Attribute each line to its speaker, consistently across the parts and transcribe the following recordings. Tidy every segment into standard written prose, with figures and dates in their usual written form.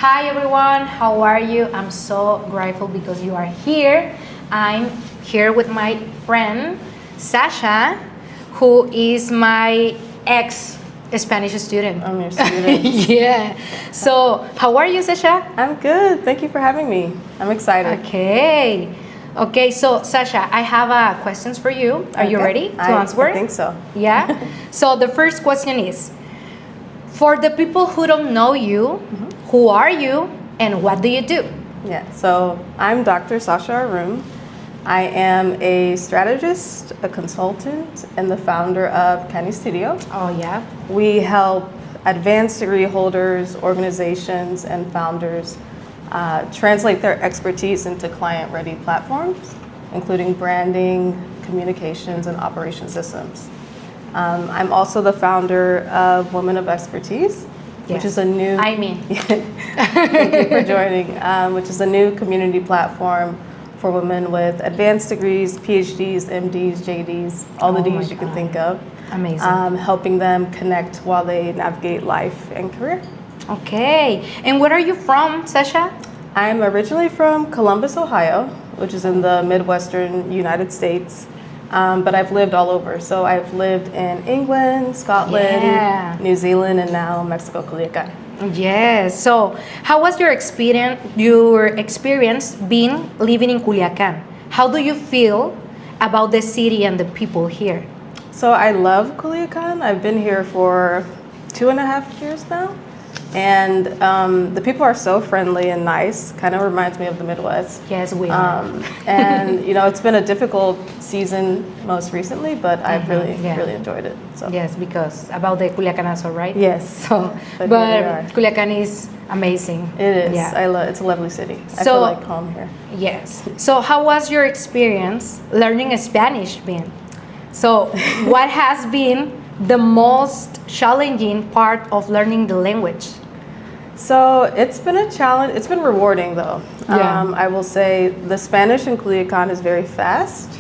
Speaker 1: Hi everyone, how are you? I'm so grateful because you are here. I'm here with my friend Sasha, who is my ex-Spanish student.
Speaker 2: I'm your student.
Speaker 1: Yeah. So, how are you, Sasha?
Speaker 2: I'm good. Thank you for having me. I'm excited.
Speaker 1: Okay, so Sasha, I have questions for you. Are you ready to answer?
Speaker 2: I think so.
Speaker 1: Yeah? So the first question is, for the people who don't know you, who are you and what do you do?
Speaker 2: Yeah, so I'm Dr. Sasha Arum. I am a strategist, a consultant, and the founder of estudió.
Speaker 1: Oh, yeah.
Speaker 2: We help advanced degree holders, organizations, and founders translate their expertise into client-ready platforms, including branding, communications, and operation systems. I'm also the founder of Women of Expertise, which is a new...
Speaker 1: Thank
Speaker 2: you for joining, which is a new community platform for women with advanced degrees, PhDs, MDs, JDs, all the Ds you can think of.
Speaker 1: Amazing.
Speaker 2: Helping them connect while they navigate life and career.
Speaker 1: Okay. And where are you from, Sasha?
Speaker 2: I'm originally from Columbus, Ohio, which is in the Midwestern United States. But I've lived all over. So I've lived in England, Scotland, New Zealand, and now Mexico, Culiacán.
Speaker 1: Yes. So how was your experience being living in Culiacán? How do you feel about the city and the people here?
Speaker 2: So I love Culiacán. I've been here for 2.5 years now. And the people are so friendly and nice. Kind of reminds me of the Midwest.
Speaker 1: Yes, we are.
Speaker 2: And you know, it's been a difficult season most recently, but I've really enjoyed it. So.
Speaker 1: Yes, because about the Culiacanazo, right?
Speaker 2: Yes.
Speaker 1: So, but Culiacán is amazing.
Speaker 2: It is.
Speaker 1: Yeah.
Speaker 2: It's a lovely city. I feel like home here.
Speaker 1: Yes. So, how was your experience learning Spanish been? So, what has been the most challenging part of learning the language?
Speaker 2: So it's been a challenge. It's been rewarding though.
Speaker 1: Yeah.
Speaker 2: I will say the Spanish in Culiacán is very fast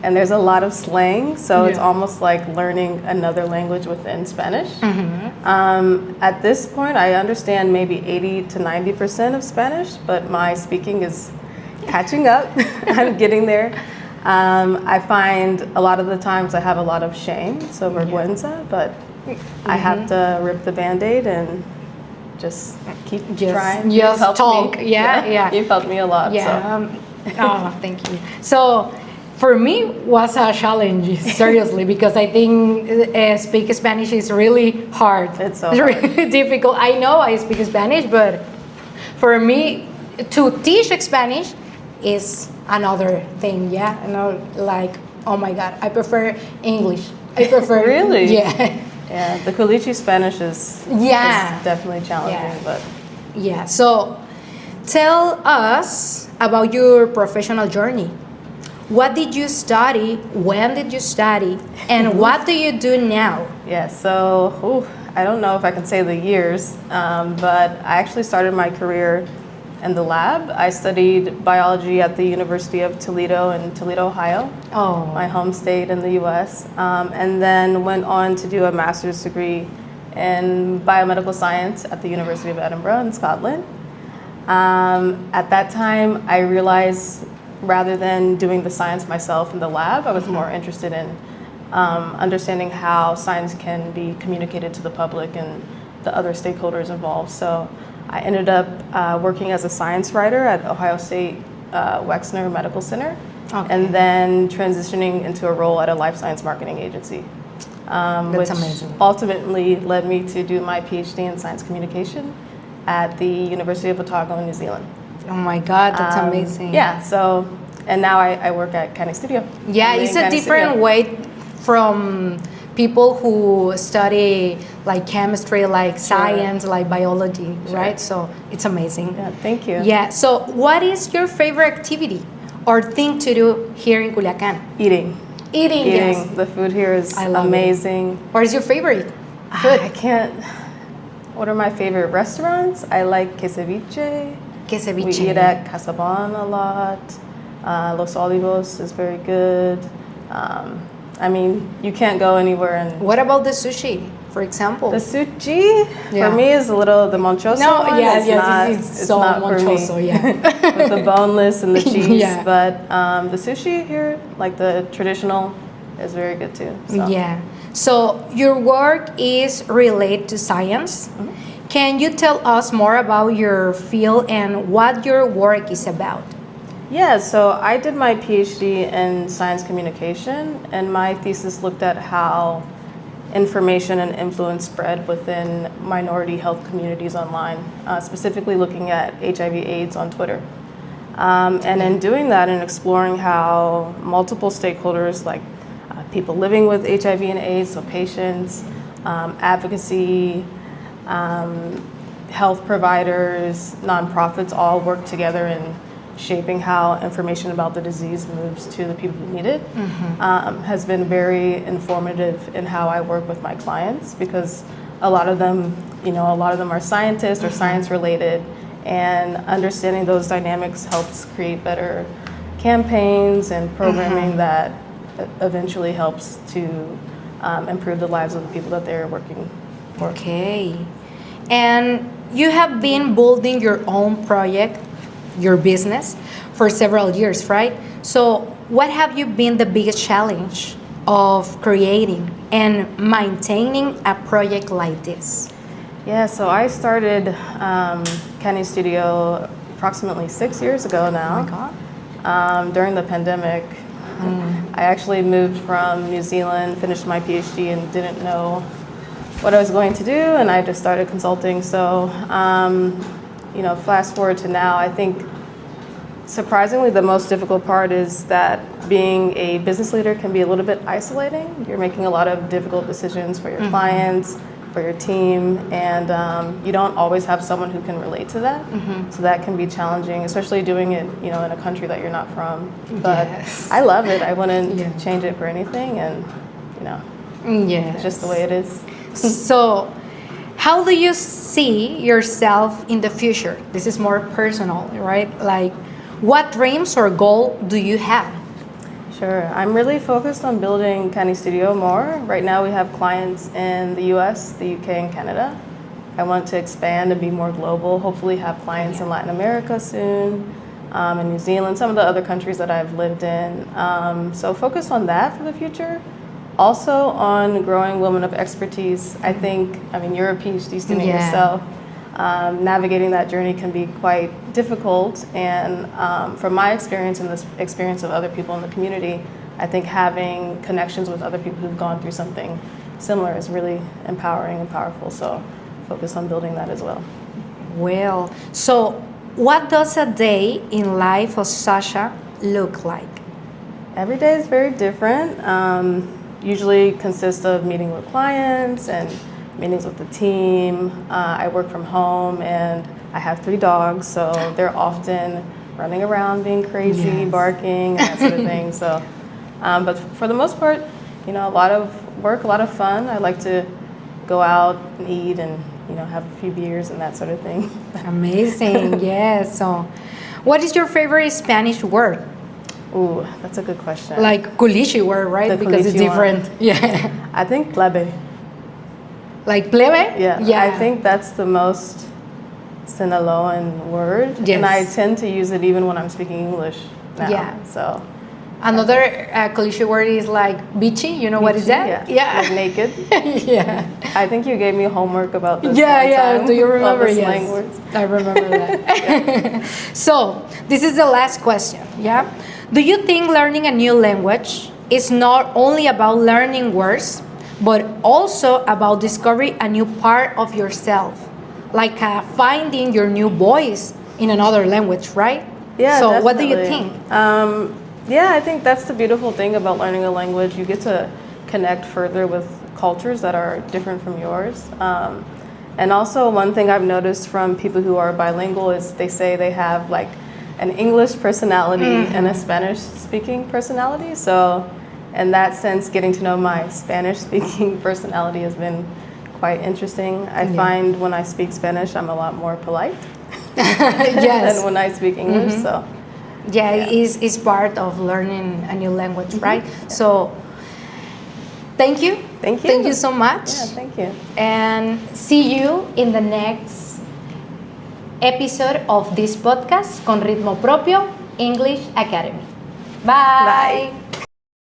Speaker 2: and there's a lot of slang. So it's almost like learning another language within Spanish. At this point, I understand maybe 80 to 90% of Spanish, but my speaking is catching up. I'm getting there. I find a lot of the times I have a lot of shame, so vergüenza, but I have to rip the Band-Aid and just keep trying.
Speaker 1: Just talk. Yeah.
Speaker 2: You've helped me a lot.
Speaker 1: Yeah. So. Thank you. So for me was a challenge, seriously, because I think speak Spanish is really hard.
Speaker 2: It's so
Speaker 1: really difficult. I know I speak Spanish, but for me to teach Spanish is another thing. Yeah. You know, like, oh my God, I prefer English. I prefer
Speaker 2: Really?
Speaker 1: Yeah.
Speaker 2: Yeah, the Culichi Spanish is definitely challenging, but
Speaker 1: yeah. So, tell us about your professional journey. What did you study? When did you study? And what do you do now?
Speaker 2: Yeah, so I don't know if I can say the years, but I actually started my career in the lab. I studied biology at the University of Toledo in Toledo, Ohio, my home state in the US, and then went on to do a master's degree in biomedical science at the University of Edinburgh in Scotland. At that time, I realized rather than doing the science myself in the lab, I was more interested in understanding how science can be communicated to the public and the other stakeholders involved. So I ended up working as a science writer at Ohio State Wexner Medical Center, and then transitioning into a role at a life science marketing agency, which
Speaker 1: amazing.
Speaker 2: Ultimately led me to do my PhD in science communication at the University of Otago in New Zealand.
Speaker 1: Oh my God, that's amazing.
Speaker 2: Yeah, so, and now I work at estudió.
Speaker 1: Yeah, it's a different way from people who study like chemistry, like science, like biology, right? So it's amazing.
Speaker 2: Yeah, thank you.
Speaker 1: Yeah, so what is your favorite activity or thing to do here in Culiacán?
Speaker 2: Eating.
Speaker 1: Yes.
Speaker 2: The food here is amazing.
Speaker 1: What is your favorite food?
Speaker 2: I can't. What are my favorite restaurants? I like queseviche. We eat at Casabon a lot. Los Olivos is very good. I mean, you can't go anywhere. And
Speaker 1: what about the sushi? for example?
Speaker 2: The sushi
Speaker 1: Yeah.
Speaker 2: for me is a little the monchoso
Speaker 1: No,
Speaker 2: one.
Speaker 1: yes,
Speaker 2: It's
Speaker 1: yes,
Speaker 2: not,
Speaker 1: it's so
Speaker 2: not
Speaker 1: monchoso,
Speaker 2: for me.
Speaker 1: yeah.
Speaker 2: With the boneless and the cheese.
Speaker 1: Yeah.
Speaker 2: But the sushi here, like the traditional, is very good too. So.
Speaker 1: Yeah. So your work is related to science. Can you tell us more about your field and what your work is about?
Speaker 2: Yeah, so I did my PhD in science communication, and my thesis looked at how information and influence spread within minority health communities online, specifically looking at HIV/AIDS on Twitter. And in doing that and exploring how multiple stakeholders, like people living with HIV and AIDS, so patients, advocacy, health providers, nonprofits all work together in shaping how information about the disease moves to the people who need it, has been very informative in how I work with my clients, because a lot of them are scientists or science related, and understanding those dynamics helps create better campaigns and programming that eventually helps to improve the lives of the people that they're working for.
Speaker 1: Okay. And you have been building your own project, your business, for several years, right? So what have you been the biggest challenge of creating and maintaining a project like this?
Speaker 2: Yeah, so I started Estudió approximately 6 years ago now.
Speaker 1: Oh my God.
Speaker 2: During the pandemic. I actually moved from New Zealand, finished my PhD, and didn't know what I was going to do, and I just started consulting. So, fast forward to now, I think surprisingly the most difficult part is that being a business leader can be a little bit isolating. You're making a lot of difficult decisions for your clients, for your team, and you don't always have someone who can relate to that. So that can be challenging, especially doing it, in a country that you're not from. But
Speaker 1: Yes.
Speaker 2: I love it. I wouldn't
Speaker 1: Yeah.
Speaker 2: change it for anything, and
Speaker 1: Yes.
Speaker 2: it's just the way it is.
Speaker 1: So, how do you see yourself in the future? This is more personal, right? Like, what dreams or goal do you have?
Speaker 2: Sure. I'm really focused on building Estudió more. Right now we have clients in the US, the UK, and Canada. I want to expand and be more global, hopefully have clients in Latin America soon, in New Zealand, some of the other countries that I've lived in. So focus on that for the future. Also on growing women of expertise. You're a PhD student yourself. Navigating that journey can be quite difficult, and from my experience and the experience of other people in the community, I think having connections with other people who've gone through something similar is really empowering and powerful, so focus on building that as well.
Speaker 1: Well, so what does a day in life of Sasha look like?
Speaker 2: Every day is very different. Usually consists of meeting with clients and meetings with the team. I work from home, and I have 3 dogs, so they're often running around being crazy, barking, and that sort of thing. So, but for the most part, a lot of work, a lot of fun. I like to go out and eat and have a few beers and that sort of thing.
Speaker 1: Amazing. Yes. So, what is your favorite Spanish word?
Speaker 2: Ooh, that's a good question.
Speaker 1: Like culichi word, right?
Speaker 2: The
Speaker 1: Because it's
Speaker 2: culichi
Speaker 1: different.
Speaker 2: one.
Speaker 1: Yeah.
Speaker 2: I think plebe.
Speaker 1: Like plebe?
Speaker 2: Yeah. I think that's the most Sinaloan word.
Speaker 1: Yes.
Speaker 2: And I tend to use it even when I'm speaking English now.
Speaker 1: Yeah.
Speaker 2: So.
Speaker 1: Another culichi word is like bichi. You know what is that?
Speaker 2: Yeah. Like naked.
Speaker 1: Yeah.
Speaker 2: I think you gave me homework about this.
Speaker 1: Yeah,
Speaker 2: one
Speaker 1: yeah.
Speaker 2: time,
Speaker 1: Do you remember?
Speaker 2: all the
Speaker 1: Yes.
Speaker 2: slang words.
Speaker 1: I remember that. So, this is the last question. Yeah. Do you think learning a new language is not only about learning words, but also about discovering a new part of yourself, like finding your new voice in another language, right?
Speaker 2: Yeah.
Speaker 1: So,
Speaker 2: definitely.
Speaker 1: what do you think?
Speaker 2: Yeah, I think that's the beautiful thing about learning a language. You get to connect further with cultures that are different from yours. And also one thing I've noticed from people who are bilingual is they say they have like an English personality and a Spanish speaking personality. So in that sense, getting to know my Spanish speaking personality has been quite interesting. I find when I speak Spanish, I'm a lot more polite than when I speak English. So
Speaker 1: yeah, it's part of learning a new language, right? So thank you.
Speaker 2: Thank you.
Speaker 1: Thank you so much.
Speaker 2: Yeah, thank you.
Speaker 1: And see you in the next episode of this podcast, Con Ritmo Propio English Academy. Bye.
Speaker 2: Bye.